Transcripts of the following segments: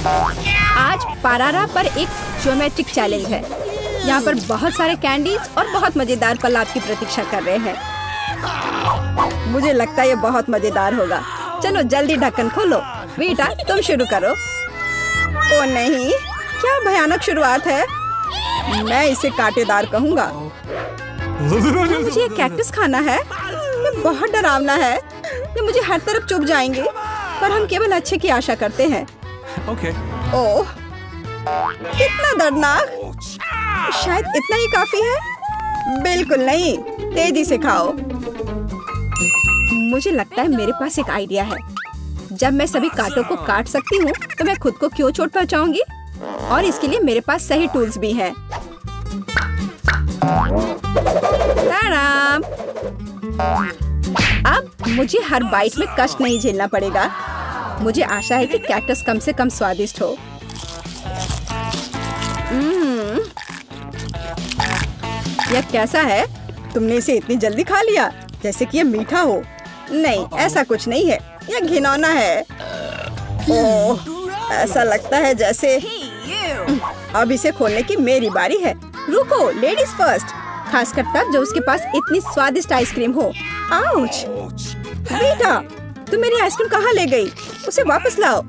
आज पारारा पर एक ज्योमेट्रिक चैलेंज है। यहाँ पर बहुत सारे कैंडीज और बहुत मजेदार पल आपकी प्रतीक्षा कर रहे हैं। मुझे लगता है ये बहुत मजेदार होगा। चलो जल्दी ढक्कन खोलो। बेटा तुम शुरू करो। ओ नहीं, क्या भयानक शुरुआत है। मैं इसे कांटेदार कहूँगा। मुझे ये कैक्टस खाना है। ये बहुत डरावना है। ये मुझे हर तरफ चुभ जाएंगे, पर हम केवल अच्छे की आशा करते हैं। ओह, कितना दर्दनाक। शायद इतना ही काफी है। बिल्कुल नहीं, तेजी से खाओ। मुझे लगता है मेरे पास एक आइडिया है। जब मैं सभी कांटों को काट सकती हूँ, तो मैं खुद को क्यों चोट पहुँचाऊंगी? और इसके लिए मेरे पास सही टूल्स भी हैं। अब मुझे हर बाइट में कष्ट नहीं झेलना पड़ेगा। मुझे आशा है कि कैक्टस कम से कम स्वादिष्ट हो। यह कैसा है? तुमने इसे इतनी जल्दी खा लिया, जैसे कि यह मीठा हो। नहीं, ऐसा कुछ नहीं है। यह घिनौना है। ओह, ऐसा लगता है जैसे अब इसे खोलने की मेरी बारी है। रुको, लेडीज फर्स्ट। खासकर तब जब उसके पास इतनी स्वादिष्ट आइसक्रीम हो। आउच! बेटा, तुम मेरी आइसक्रीम कहाँ ले गई? उसे वापस लाओ।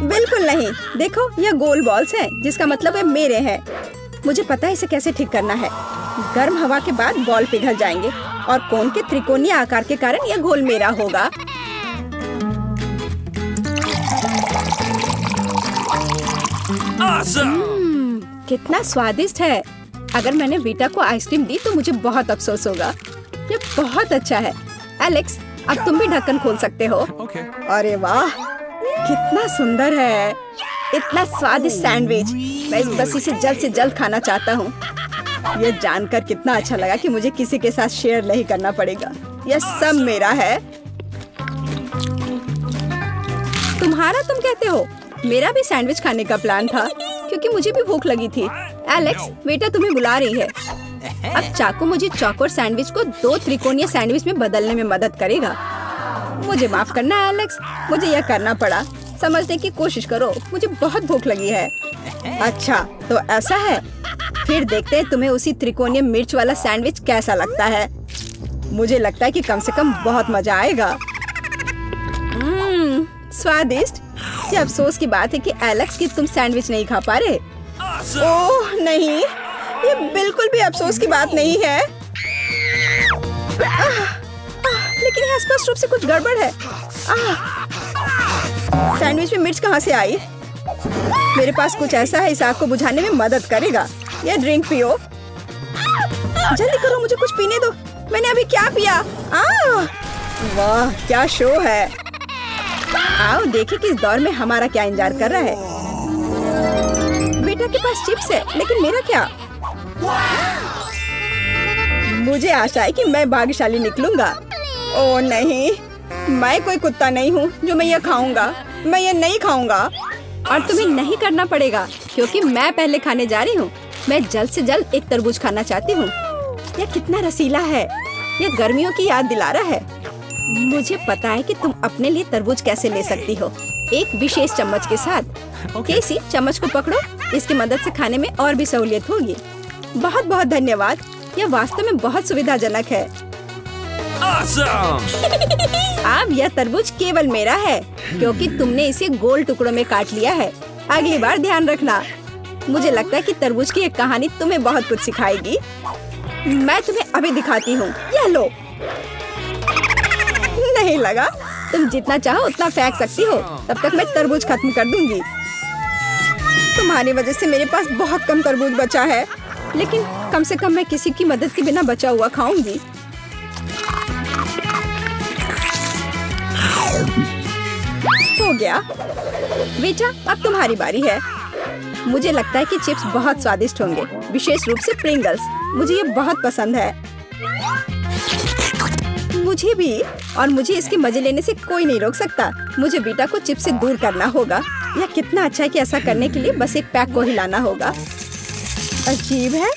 बिल्कुल नहीं। देखो, यह गोल बॉल्स हैं, जिसका मतलब ये मेरे हैं। मुझे पता है इसे कैसे ठीक करना है। गर्म हवा के बाद बॉल पिघल जाएंगे और कोन के त्रिकोणीय आकार के कारण यह घोल मेरा होगा। कितना स्वादिष्ट है। अगर मैंने बीटा को आइसक्रीम दी तो मुझे बहुत अफसोस होगा। ये बहुत अच्छा है। एलेक्स, अब तुम भी ढक्कन खोल सकते हो। अरे वाह, कितना सुंदर है। इतना स्वादिष्ट सैंडविच। मैं बस इसे जल्द से जल्द खाना चाहता हूँ। यह जानकर कितना अच्छा लगा कि मुझे किसी के साथ शेयर नहीं करना पड़ेगा। यह सब मेरा है। तुम्हारा तुम कहते हो? मेरा भी सैंडविच खाने का प्लान था, क्योंकि मुझे भी भूख लगी थी। एलेक्स, बेटा तुम्हें बुला रही है। अब चाकू मुझे चौकोर सैंडविच को 2 त्रिकोणीय सैंडविच में बदलने में मदद करेगा। मुझे माफ करना एलेक्स, मुझे यह करना पड़ा। समझने की कोशिश करो, मुझे बहुत भूख लगी है। अच्छा, तो ऐसा है। फिर देखते हैं तुम्हें उसी त्रिकोणीय मिर्च वाला सैंडविच कैसा लगता है। मुझे लगता है कि कम से कम बहुत मजा आएगा। स्वादिष्ट। ये अफसोस की बात है कि एलेक्स कि तुम सैंडविच नहीं खा पा रहे। ओह नहीं, ये बिल्कुल भी अफसोस की बात नहीं है। लेकिन यहाँ स्पष्ट रूप से कुछ गड़बड़ है। सैंडविच में मिर्च कहाँ से आई? मेरे पास कुछ ऐसा है, इस आग को बुझाने में मदद करेगा। ये ड्रिंक पियो। जल्दी करो, मुझे कुछ पीने दो। मैंने अभी क्या पिया? वाह, क्या शो है। आओ देखें कि इस दौर में हमारा क्या इंतजार कर रहा है। बेटा के पास चिप्स है, लेकिन मेरा क्या? मुझे आशा है कि मैं भाग्यशाली निकलूंगा। ओह नहीं, मैं कोई कुत्ता नहीं हूँ जो मैं ये खाऊंगा। मैं ये नहीं खाऊंगा। और तुम्हें नहीं करना पड़ेगा, क्योंकि मैं पहले खाने जा रही हूँ। मैं जल्द से जल्द एक तरबूज खाना चाहती हूँ। यह कितना रसीला है। यह गर्मियों की याद दिला रहा है। मुझे पता है कि तुम अपने लिए तरबूज कैसे ले सकती हो, एक विशेष चम्मच के साथ। केसी, चम्मच को पकड़ो। इसकी मदद से खाने में और भी सहूलियत होगी। बहुत बहुत धन्यवाद। यह वास्तव में बहुत सुविधाजनक है। अब यह तरबूज केवल मेरा है, क्योंकि तुमने इसे गोल टुकड़ों में काट लिया है। अगली बार ध्यान रखना। मुझे लगता है कि तरबूज की एक कहानी तुम्हें बहुत कुछ सिखाएगी। मैं तुम्हें अभी दिखाती हूँ। यह लो। नहीं लगा? तुम जितना चाहो उतना फेंक सकती हो। तब तक मैं तरबूज खत्म कर दूंगी। तुम्हारी वजह से मेरे पास बहुत कम तरबूज बचा है, लेकिन कम से कम मैं किसी की मदद के बिना बचा हुआ खाऊंगी। हो गया। बेटा, अब तुम्हारी बारी है। मुझे लगता है कि चिप्स बहुत स्वादिष्ट होंगे, विशेष रूप से प्रिंगल्स। मुझे ये बहुत पसंद है। मुझे भी। और मुझे इसके मजे लेने से कोई नहीं रोक सकता। मुझे बेटा को चिप्स से दूर करना होगा। यह कितना अच्छा है कि ऐसा करने के लिए बस एक पैक को हिलाना होगा। अजीब है,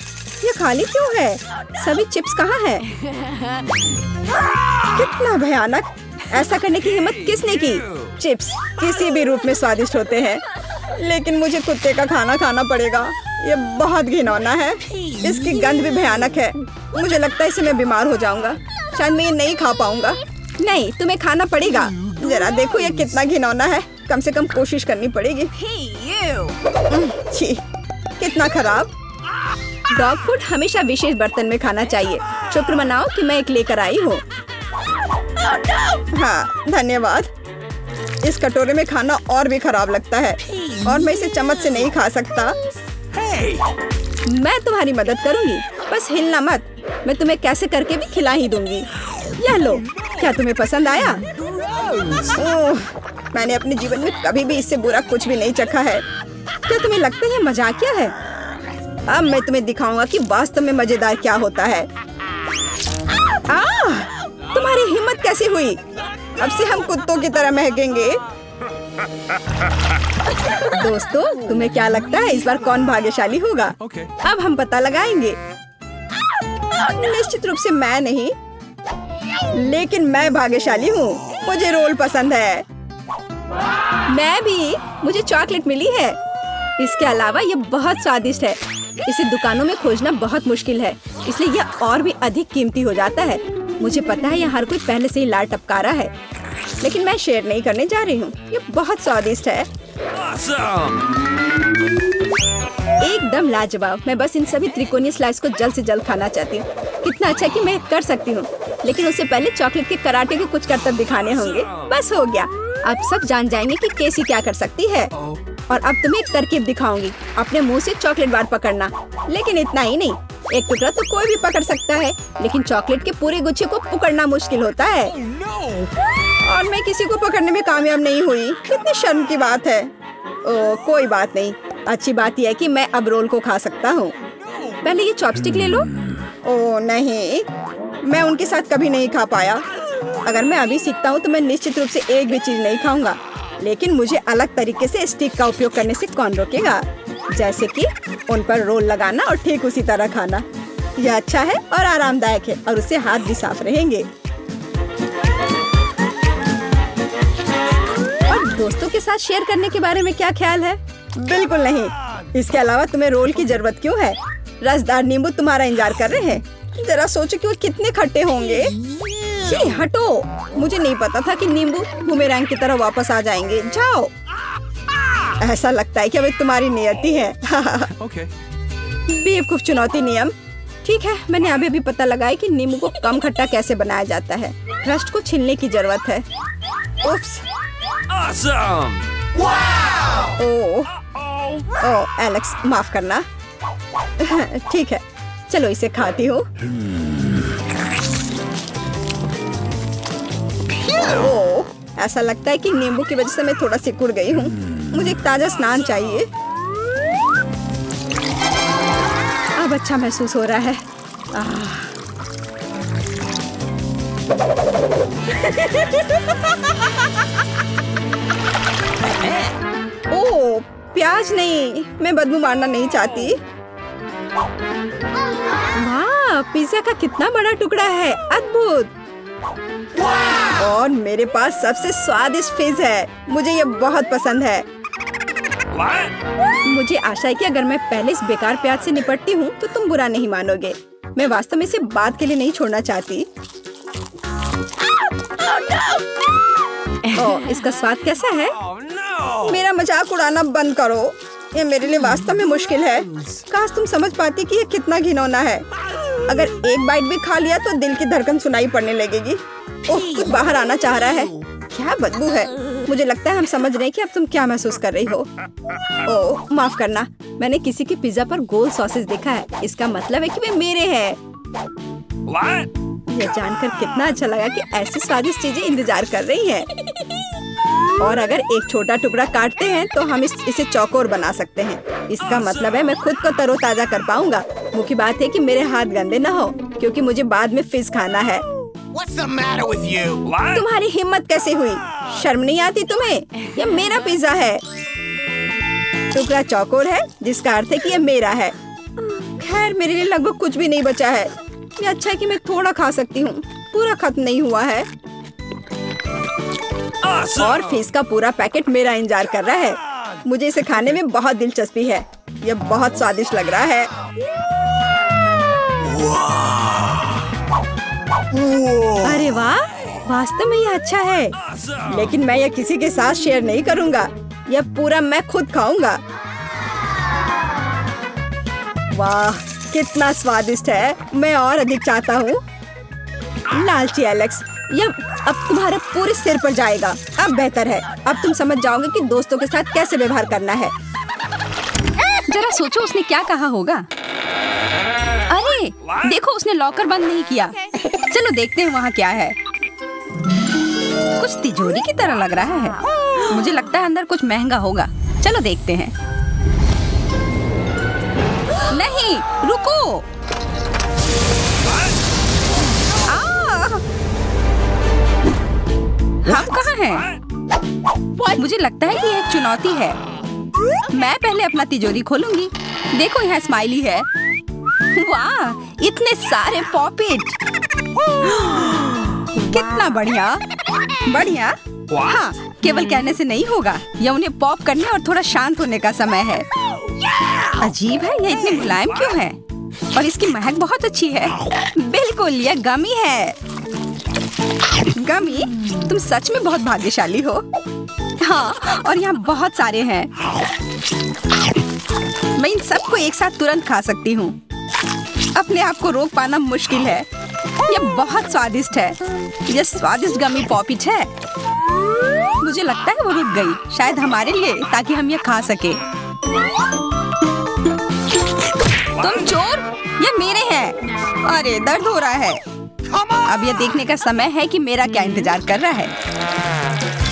ये खाली क्यों है? सभी चिप्स कहाँ हैं? कितना भयानक। ऐसा करने की हिम्मत किसने की? चिप्स किसी भी रूप में स्वादिष्ट होते हैं, लेकिन मुझे कुत्ते का खाना खाना पड़ेगा। ये बहुत घिनौना है, इसकी गंध भी भयानक है। मुझे लगता है इससे मैं बीमार हो जाऊंगा। शायद मैं ये नहीं खा पाऊंगा। नहीं, तुम्हें खाना पड़ेगा। जरा देखो ये कितना घिनौना है। कम से कम कोशिश करनी पड़ेगी। छी, कितना खराब। डॉग फूड हमेशा विशेष बर्तन में खाना चाहिए। शुक्र मनाओ कि मैं एक लेकर आई हूँ। हाँ, धन्यवाद। इस कटोरे में खाना और भी खराब लगता है और मैं इसे चम्मच से नहीं खा सकता। मैं तुम्हारी मदद करूंगी, बस हिलना मत। मैं तुम्हें कैसे करके भी खिला ही दूंगी। यह लो, क्या तुम्हें पसंद आया? ओह, मैंने अपने जीवन में कभी भी इससे बुरा कुछ भी नहीं चखा है। क्या तुम्हें लगता है मजाकिया है? अब मैं तुम्हें दिखाऊंगा कि वास्तव में मजेदार क्या होता है। तुम्हारी हिम्मत कैसे हुई? अब से हम कुत्तों की तरह महकेंगे। दोस्तों, तुम्हें क्या लगता है इस बार कौन भाग्यशाली होगा? अब हम पता लगाएंगे। निश्चित रूप से मैं नहीं, लेकिन मैं भाग्यशाली हूँ। मुझे रोल पसंद है। मैं भी। मुझे चॉकलेट मिली है। इसके अलावा ये बहुत स्वादिष्ट है। इसे दुकानों में खोजना बहुत मुश्किल है, इसलिए यह और भी अधिक कीमती हो जाता है। मुझे पता है यह हर कोई पहले से ही लार टपका रहा है, लेकिन मैं शेयर नहीं करने जा रही हूँ। ये बहुत स्वादिष्ट है। एकदम लाजवाब। मैं बस इन सभी त्रिकोणीय स्लाइस को जल्द से जल्द खाना चाहती हूँ। कितना अच्छा कि मैं कर सकती हूँ, लेकिन उससे पहले चॉकलेट के कराटे के कुछ करतब दिखाने होंगे। बस हो गया। अब सब जान जाएंगे कि केसी क्या कर सकती है। और अब तुम्हें एक तरकीब दिखाऊंगी। अपने मुंह से चॉकलेट बार पकड़ना, लेकिन इतना ही नहीं। एक टुकड़ा तो कोई भी पकड़ सकता है, लेकिन चॉकलेट के पूरे गुच्छे को पकड़ना मुश्किल होता है। और मैं किसी को पकड़ने में कामयाब नहीं हुई। कितनी शर्म की बात है। ओह, कोई बात नहीं। अच्छी बात यह है कि मैं अब रोल को खा सकता हूँ। पहले ये चॉपस्टिक ले लो। ओह नहीं, मैं उनके साथ कभी नहीं खा पाया। अगर मैं अभी सीखता हूँ तो मैं निश्चित रूप से एक भी चीज नहीं खाऊंगा, लेकिन मुझे अलग तरीके से स्टिक का उपयोग करने से कौन रोकेगा? जैसे कि उन पर रोल लगाना और ठीक उसी तरह खाना। यह अच्छा है और आरामदायक है, और उससे हाथ भी साफ रहेंगे। और दोस्तों के साथ शेयर करने के बारे में क्या ख्याल है? बिल्कुल नहीं। इसके अलावा तुम्हें रोल की जरूरत क्यों है? रसदार नींबू तुम्हारा इंतजार कर रहे हैं। जरा सोचो कि वो कितने खट्टे होंगे। छी, हटो। मुझे नहीं पता था कि नींबू बूमेरैंग की तरह वापस आ जाएंगे। जाओ। ऐसा लगता है कि अब तुम्हारी नियति है। बेवकूफ चुनौती नियम। ठीक है, मैंने अभी भी पता लगाया कि नींबू को कम खट्टा कैसे बनाया जाता है। क्रस्ट को छीलने की जरूरत है। उफ्स। ओह, एलेक्स, माफ करना। ठीक है, चलो इसे खाती हूँ। ओह, ऐसा लगता है कि नींबू की वजह से मैं थोड़ा सिकुड़ गई हूँ। मुझे एक ताजा स्नान चाहिए। अब अच्छा महसूस हो रहा है। ओह, प्याज नहीं। मैं बदबू मारना नहीं चाहती। वाह, पिज्जा का कितना बड़ा टुकड़ा है। अद्भुत। और मेरे पास सबसे स्वादिष्ट फिज है। मुझे ये बहुत पसंद है। मुझे आशा है कि अगर मैं पहले इस बेकार प्याज से निपटती हूँ तो तुम बुरा नहीं मानोगे। मैं वास्तव में इसे बाद के लिए नहीं छोड़ना चाहती। ओह, इसका स्वाद कैसा है? मेरा मजाक उड़ाना बंद करो। ये मेरे लिए वास्तव में मुश्किल है। काश तुम समझ पाती कि ये कितना घिनौना है। अगर एक बाइट भी खा लिया तो दिल की धड़कन सुनाई पड़ने लगेगी। ओह, कुछ बाहर आना चाह रहा है। क्या बदबू है। मुझे लगता है हम समझ रहे हैं कि अब तुम क्या महसूस कर रही हो। ओह, माफ करना। मैंने किसी के पिज्जा पर गोल सॉसेज देखा है। इसका मतलब है कि वे मेरे हैं। यह जानकर कितना अच्छा लगा कि ऐसी स्वादिष्ट चीजें इंतजार कर रही हैं। और अगर एक छोटा टुकड़ा काटते हैं तो हम इसे चौकोर बना सकते हैं। इसका मतलब है मैं खुद को तरोताजा कर पाऊंगा। मुख्य बात है कि मेरे हाथ गंदे न हो, क्योंकि मुझे बाद में फिज खाना है। What's the matter with you? तुम्हारी हिम्मत कैसे हुई? शर्म नहीं आती तुम्हें? यह मेरा पिज्जा है। टुकड़ा चौकोर है, जिसका अर्थ है कि यह मेरा है। खैर, मेरे लिए लगभग कुछ भी नहीं बचा है। ये अच्छा है कि मैं थोड़ा खा सकती हूँ। पूरा खत्म नहीं हुआ है। और फिश का पूरा पैकेट मेरा इंतजार कर रहा है। मुझे इसे खाने में बहुत दिलचस्पी है। यह बहुत स्वादिष्ट लग रहा है। अरे वाह, वास्तव में यह अच्छा है, लेकिन मैं यह किसी के साथ शेयर नहीं करूंगा। यह पूरा मैं खुद खाऊंगा। वाह, कितना स्वादिष्ट है। मैं और अधिक चाहता हूँ। लालची एलेक्स, यह अब तुम्हारे पूरे सिर पर जाएगा। अब बेहतर है, अब तुम समझ जाओगे कि दोस्तों के साथ कैसे व्यवहार करना है। जरा सोचो उसने क्या कहा होगा। अरे देखो, उसने लॉकर बंद नहीं किया। चलो देखते हैं वहाँ क्या है। कुछ तिजोरी की तरह लग रहा है। मुझे लगता है अंदर कुछ महंगा होगा। चलो देखते हैं। नहीं, रुको। हम कहाँ हैं? मुझे लगता है कि यह एक चुनौती है। मैं पहले अपना तिजोरी खोलूंगी। देखो, यहाँ स्माइली है। वाह, इतने सारे पॉपिट। कितना बढ़िया। बढ़िया। हाँ, केवल कहने से नहीं होगा। यह उन्हें पॉप करने और थोड़ा शांत होने का समय है। अजीब है, यह इतनी मुलायम क्यों है? और इसकी महक बहुत अच्छी है। बिल्कुल, यह गमी है। गमी, तुम सच में बहुत भाग्यशाली हो। हाँ, और यहाँ बहुत सारे हैं। मैं इन सबको एक साथ तुरंत खा सकती हूँ। अपने आप को रोक पाना मुश्किल है। यह बहुत स्वादिष्ट है। यह स्वादिष्ट गमी पॉपिट है। मुझे लगता है वो रुक गई, शायद हमारे लिए, ताकि हम यह खा सके। तुम चोर, ये मेरे हैं। अरे दर्द हो रहा है। अब यह देखने का समय है कि मेरा क्या इंतजार कर रहा है।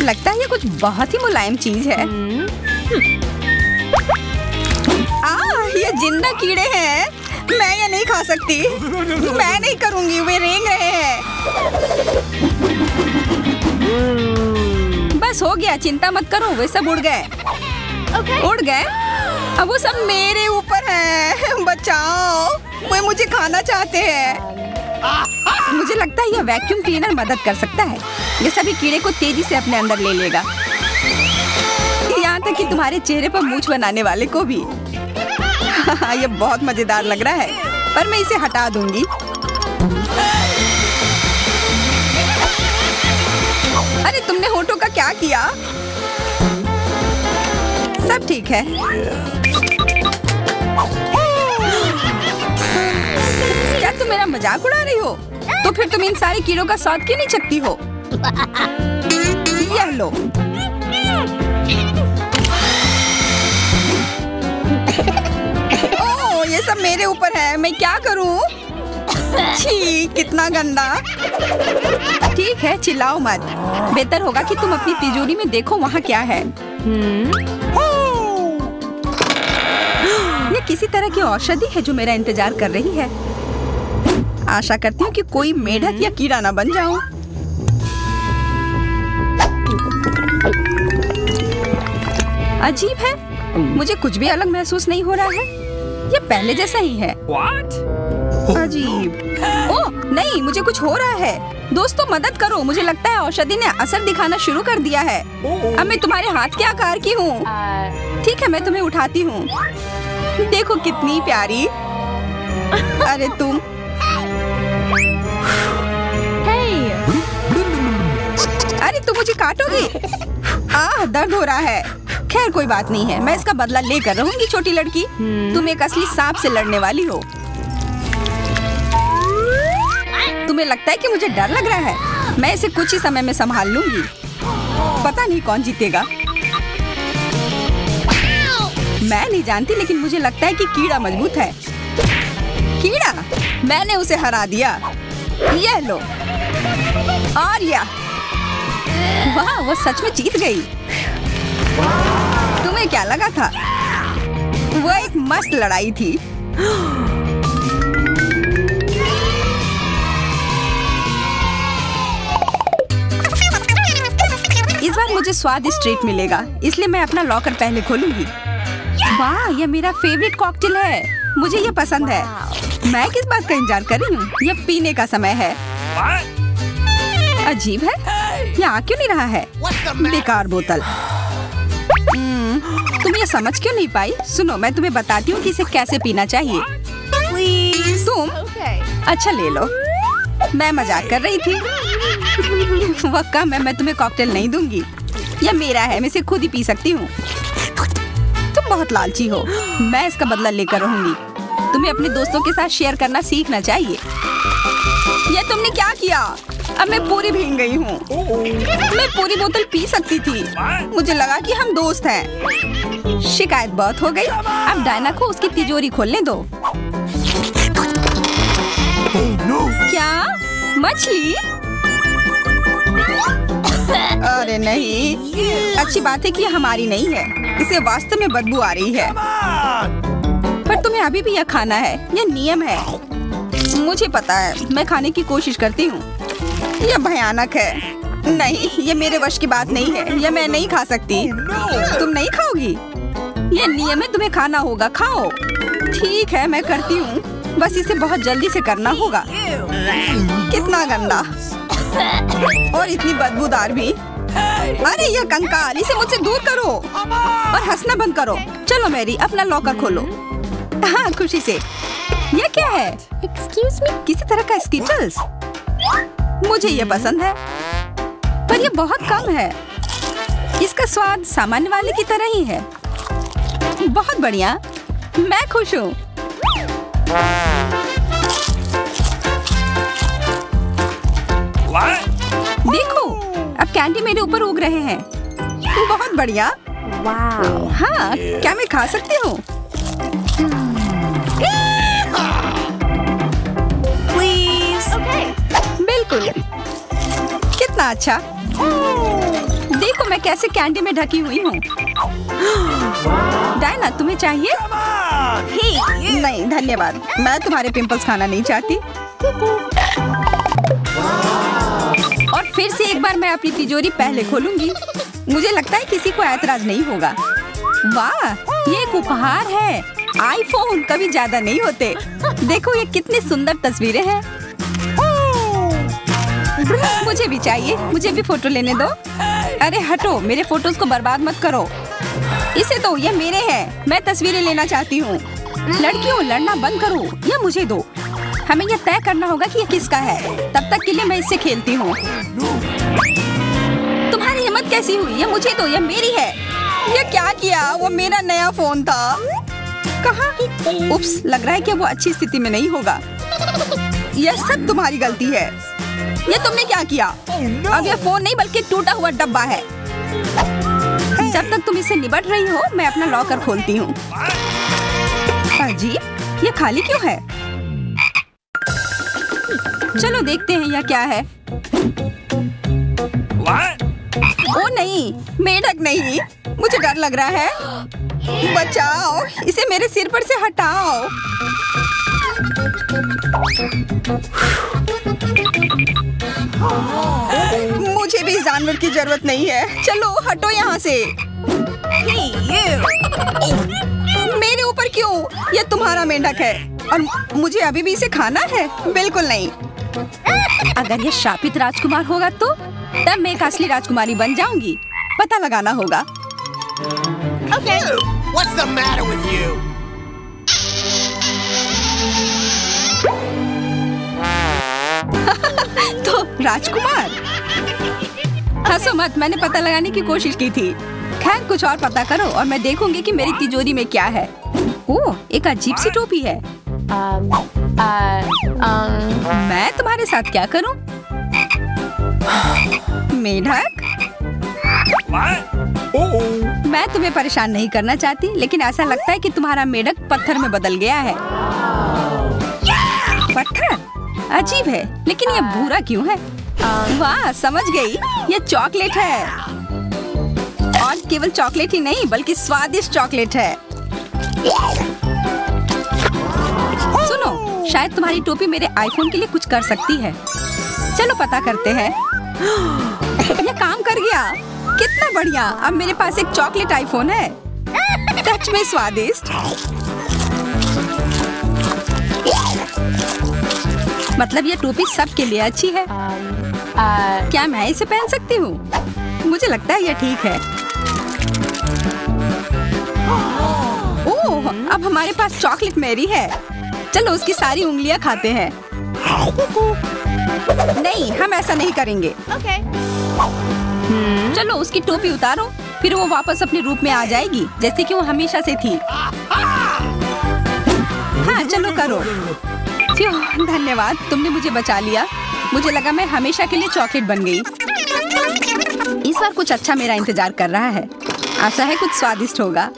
लगता है ये कुछ बहुत ही मुलायम चीज है। ये जिंदा कीड़े हैं। मैं ये नहीं खा सकती। मैं नहीं करूंगी, वे रेंग रहे हैं। बस हो गया, चिंता मत करो, वे सब उड़ गए। उड़ गए? अब वो सब मेरे ऊपर है। बचाओ, वे मुझे खाना चाहते हैं। मुझे लगता है यह वैक्यूम क्लीनर मदद कर सकता है। ये सभी कीड़े को तेजी से अपने अंदर ले लेगा, यहाँ तक कि तुम्हारे चेहरे पर मूंछ बनाने वाले को भी। यह बहुत मजेदार लग रहा है, पर मैं इसे हटा दूंगी। अरे तुमने होठों का क्या किया? सब ठीक है। क्या तुम मेरा मजाक उड़ा रही हो? तो फिर तुम इन सारे कीड़ों का स्वाद क्यों नहीं चखती हो? यह लो। ओह, ये सब मेरे ऊपर है। मैं क्या करूं? छी, कितना गंदा। ठीक है, चिल्लाओ मत। बेहतर होगा कि तुम अपनी तिजोरी में देखो वहाँ क्या है। ये किसी तरह की औषधि है जो मेरा इंतजार कर रही है। आशा करती हूँ कि कोई मेढक या कीड़ा ना बन जाऊं। अजीब है, मुझे कुछ भी अलग महसूस नहीं हो रहा है। ये पहले जैसा ही है। अजीब। ओह नहीं, मुझे कुछ हो रहा है। दोस्तों मदद करो, मुझे लगता है औषधि ने असर दिखाना शुरू कर दिया है। अब मैं तुम्हारे हाथ के आकार की हूँ। ठीक है, मैं तुम्हें उठाती हूँ। देखो कितनी प्यारी। अरे तुम। अरे तुम मुझे काटोगी? दर्द हो रहा है। खैर कोई बात नहीं है, मैं इसका बदला लेकर रहूंगी। छोटी लड़की, तुम एक असली सांप से लड़ने वाली हो। तुम्हें लगता है कि मुझे डर लग रहा है? मैं इसे कुछ ही समय में संभाल लूंगी। पता नहीं कौन जीतेगा। मैं नहीं जानती, लेकिन मुझे लगता है कि कीड़ा मजबूत है। कीड़ा, मैंने उसे हरा दिया। यह लो। और यह, वाह, वो सच में जीत गई। तुम्हें क्या लगा था? वो एक मस्त लड़ाई थी। इस बार मुझे स्वादिष्ट ट्रीट मिलेगा, इसलिए मैं अपना लॉकर पहले खोलूंगी। वाह, यह मेरा फेवरेट कॉकटेल है। मुझे यह पसंद है। मैं किस बात का इंतजार कर रही हूँ? यह पीने का समय है। अजीब है, ये आ क्यों नहीं रहा है? What's the matter? बेकार बोतल। तुम ये समझ क्यों नहीं पाई? सुनो, मैं तुम्हें बताती हूँ कि इसे कैसे पीना चाहिए। तुम अच्छा ले लो। मैं मजाक कर रही थी। वक्का मैं तुम्हें कॉकटेल नहीं दूंगी। यह मेरा है, मैं इसे खुद ही पी सकती हूँ। तुम बहुत लालची हो। मैं इसका बदला लेकर रहूंगी। तुम्हें अपने दोस्तों के साथ शेयर करना सीखना चाहिए। यह तुमने क्या किया? अब मैं पूरी भीग गई हूँ। मैं पूरी बोतल पी सकती थी। मुझे लगा कि हम दोस्त हैं। शिकायत बहुत हो गई। अब डायना को उसकी तिजोरी खोलने दो। क्या? मछली? अरे नहीं, अच्छी बात है कि हमारी नहीं है। इसे वास्तव में बदबू आ रही है। पर तुम्हें अभी भी यह खाना है, यह नियम है। मुझे पता है, मैं खाने की कोशिश करती हूँ। यह भयानक है। नहीं, यह मेरे वश की बात नहीं है। यह मैं नहीं खा सकती। तुम नहीं खाओगी? यह नियम है, तुम्हें खाना होगा। खाओ। ठीक है, मैं करती हूँ। बस इसे बहुत जल्दी से करना होगा। कितना गंदा और इतनी बदबूदार भी। अरे यह कंकाल, इसे मुझसे दूर करो और हंसना बंद करो। चलो मैरी, अपना लॉकर खोलो। हाँ, खुशी से। यह क्या है? Excuse me? किसी तरह का स्कीटल्स। मुझे यह पसंद है, पर यह बहुत कम है। इसका स्वाद सामान्य वाले की तरह ही है। बहुत बढ़िया, मैं खुश हूँ। देखो, अब कैंडी मेरे ऊपर उग रहे हैं। बहुत बढ़िया। हाँ, क्या मैं खा सकती हूँ? बिल्कुल। कितना अच्छा। देखो मैं कैसे कैंडी में ढकी हुई हूँ। डायना, तुम्हें चाहिए? नहीं धन्यवाद, मैं तुम्हारे पिंपल्स खाना नहीं चाहती। और फिर से एक बार मैं अपनी तिजोरी पहले खोलूंगी। मुझे लगता है किसी को ऐतराज नहीं होगा। वाह, ये एक उपहार है। आईफोन कभी ज्यादा नहीं होते। देखो ये कितनी सुंदर तस्वीरें हैं। मुझे भी चाहिए, मुझे भी फोटो लेने दो। अरे हटो, मेरे फोटोज को बर्बाद मत करो। इसे दो, ये मेरे हैं। मैं तस्वीरें लेना चाहती हूँ। लड़कियों, लड़ना बंद करो, ये मुझे दो। हमें यह तय करना होगा कि यह किसका है। तब तक के लिए मैं इससे खेलती हूँ। तुम्हारी हिम्मत कैसी हुई? यह मुझे दो, यह मेरी है। यह क्या किया? वो मेरा नया फोन था। कहाँ? उप्स, लग रहा है कि वो अच्छी स्थिति में नहीं होगा। यह सब तुम्हारी गलती है। ये तुमने क्या किया? अब यह फोन नहीं बल्कि टूटा हुआ डब्बा है। जब तक तुम इससे निपट रही हो, मैं अपना लॉकर खोलती हूँ। अजीब, ये खाली क्यों है? चलो देखते हैं यह क्या है। ओ नहीं, मेढक नहीं। मुझे डर लग रहा है। बचाओ, इसे मेरे सिर पर से हटाओ। मुझे भी इस जानवर की जरूरत नहीं है। चलो हटो यहाँ से। मेरे ऊपर क्यों? यह तुम्हारा मेंढक है और मुझे अभी भी इसे खाना है? बिल्कुल नहीं। अगर ये शापित राजकुमार होगा तो तब मैं एक असली राजकुमारी बन जाऊंगी। पता लगाना होगा। Okay. What's the matter with you? तो राजकुमार, हंसो मत, मैंने पता लगाने की कोशिश की थी। खैर कुछ और पता करो और मैं देखूंगी कि मेरी तिजोरी में क्या है। ओह, एक अजीब सी टोपी है। मैं तुम्हारे साथ क्या करूं? मेढक, मैं तुम्हें परेशान नहीं करना चाहती, लेकिन ऐसा लगता है कि तुम्हारा मेढक पत्थर में बदल गया है। पत्थर? अजीब है, लेकिन ये भूरा क्यों है? वाह, समझ गई, ये चॉकलेट है। और केवल चॉकलेट ही नहीं बल्कि स्वादिष्ट चॉकलेट है। सुनो, शायद तुम्हारी टोपी मेरे आईफोन के लिए कुछ कर सकती है। चलो पता करते हैं। ये काम कर गया। कितना बढ़िया, अब मेरे पास एक चॉकलेट आईफोन है। सच में स्वादिष्ट। मतलब ये टोपी सबके लिए अच्छी है। क्या मैं इसे पहन सकती हूँ? मुझे लगता है ये ठीक है। ओह, अब हमारे पास चॉकलेट मैरी है। चलो उसकी सारी उंगलियां खाते हैं। नहीं, हम ऐसा नहीं करेंगे। चलो उसकी टोपी उतारो, फिर वो वापस अपने रूप में आ जाएगी जैसे कि वो हमेशा से थी। हाँ, चलो करो। धन्यवाद, तुमने मुझे बचा लिया। मुझे लगा मैं हमेशा के लिए चॉकलेट बन गई। इस बार कुछ अच्छा मेरा इंतजार कर रहा है। आशा है कुछ स्वादिष्ट होगा।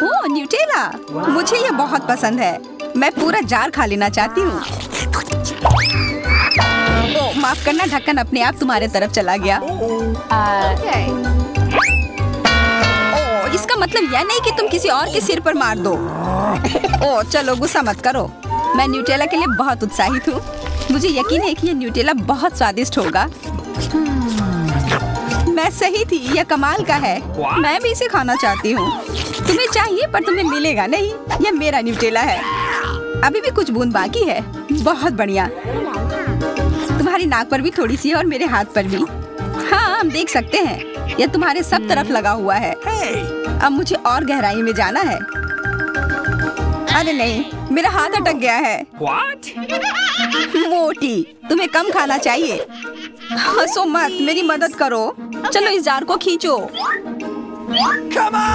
ओह, न्यूटेला! मुझे ये बहुत पसंद है। मैं पूरा जार खा लेना चाहती हूँ। ओह, माफ करना, ढक्कन अपने आप तुम्हारे तरफ चला गया। ओह, इसका मतलब यह नहीं कि तुम किसी और के सिर पर मार दो। ओह, चलो गुस्सा मत करो। मैं न्यूटेला के लिए बहुत उत्साहित हूँ। मुझे यकीन है कि ये न्यूटेला बहुत स्वादिष्ट होगा। मैं सही थी, यह कमाल का है। मैं भी इसे खाना चाहती हूँ। तुम्हें चाहिए पर तुम्हें मिलेगा नहीं। यह मेरा न्यूटेला है। अभी भी कुछ बूंद बाकी है। बहुत बढ़िया। तुम्हारी नाक पर भी थोड़ी सी है और मेरे हाथ पर भी। हाँ, हम देख सकते हैं। यह तुम्हारे सब तरफ लगा हुआ है। अब मुझे और गहराई में जाना है। अरे नहीं, मेरा हाथ अटक गया है। मोटी, तुम्हें कम खाना चाहिए। हंसो मत, मेरी मदद करो। चलो इस जार को खींचो।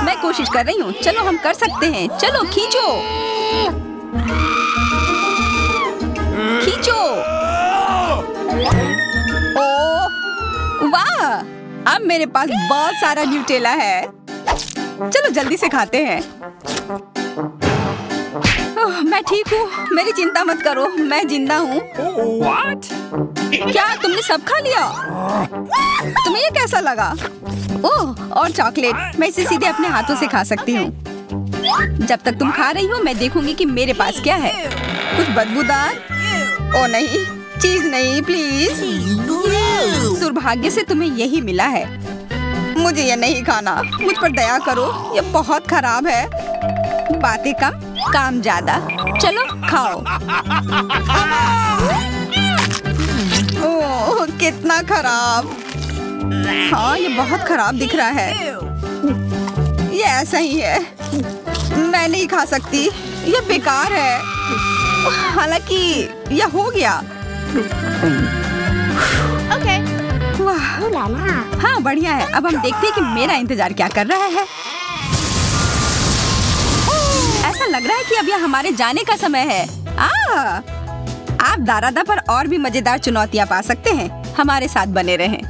मैं कोशिश कर रही हूँ। चलो हम कर सकते हैं। चलो खींचो, खींचो। ओह वाह, अब मेरे पास बहुत सारा न्यूटेला है। चलो जल्दी से खाते हैं। ओह, मैं ठीक हूँ, मेरी चिंता मत करो, मैं जिंदा हूँ। क्या तुमने सब खा लिया? तुम्हें ये कैसा लगा? ओह, और चॉकलेट, मैं इसे सीधे अपने हाथों से खा सकती हूँ। जब तक तुम खा रही हो मैं देखूंगी कि मेरे पास क्या है। कुछ बदबूदार? ओ नहीं, चीज नहीं, प्लीज। दुर्भाग्य से तुम्हें यही मिला है। मुझे ये नहीं खाना, मुझ पर दया करो, ये बहुत खराब है। बातें कम, काम ज्यादा। चलो खाओ। ओह, कितना खराब। हाँ, ये बहुत खराब दिख रहा है। ये ऐसा ही है, मैं नहीं खा सकती, ये बेकार है। हालांकि यह हो गया। वाह, हाँ बढ़िया है। अब हम देखते हैं कि मेरा इंतजार क्या कर रहा है। ऐसा लग रहा है कि अब यह हमारे जाने का समय है। आप दारादा पर और भी मजेदार चुनौतियाँ पा सकते हैं। हमारे साथ बने रहें।